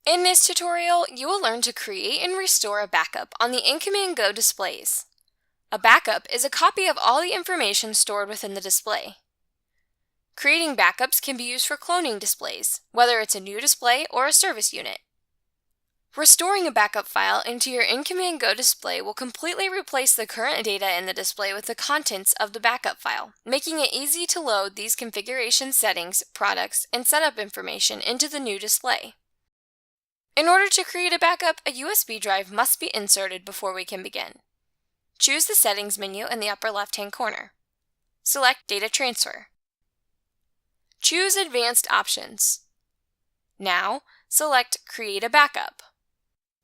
In this tutorial, you will learn to create and restore a backup on the InCommand Go displays. A backup is a copy of all the information stored within the display. Creating backups can be used for cloning displays, whether it's a new display or a service unit. Restoring a backup file into your InCommand Go display will completely replace the current data in the display with the contents of the backup file, making it easy to load these configuration settings, products, and setup information into the new display. In order to create a backup, a USB drive must be inserted before we can begin. Choose the Settings menu in the upper left-hand corner. Select Data Transfer. Choose Advanced Options. Now, select Create a Backup.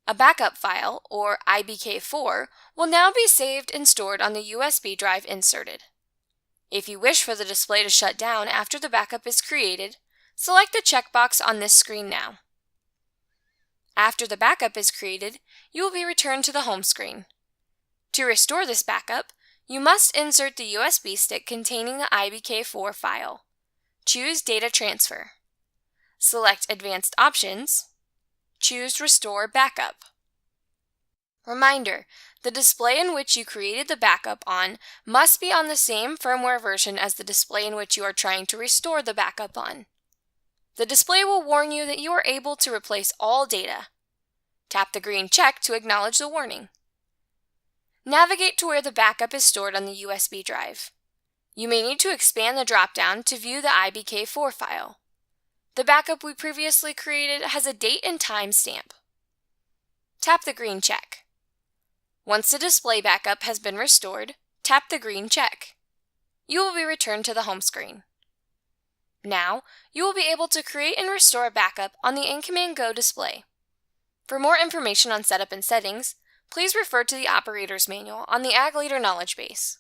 A backup file, or IBK4, will now be saved and stored on the USB drive inserted. If you wish for the display to shut down after the backup is created, select the checkbox on this screen now. After the backup is created, you will be returned to the home screen. To restore this backup, you must insert the USB stick containing the IBK4 file. Choose Data Transfer. Select Advanced Options. Choose Restore Backup. Reminder: the display in which you created the backup on must be on the same firmware version as the display in which you are trying to restore the backup on. The display will warn you that you are able to replace all data. Tap the green check to acknowledge the warning. Navigate to where the backup is stored on the USB drive. You may need to expand the drop-down to view the IBK4 file. The backup we previously created has a date and time stamp. Tap the green check. Once the display backup has been restored, tap the green check. You will be returned to the home screen. Now, you will be able to create and restore a backup on the InCommand Go display. For more information on setup and settings, please refer to the Operator's Manual on the Ag Leader Knowledgebase.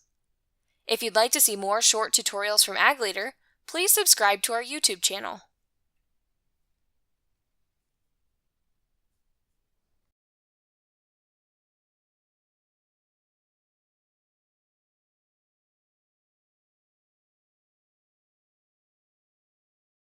If you'd like to see more short tutorials from Ag Leader, please subscribe to our YouTube channel.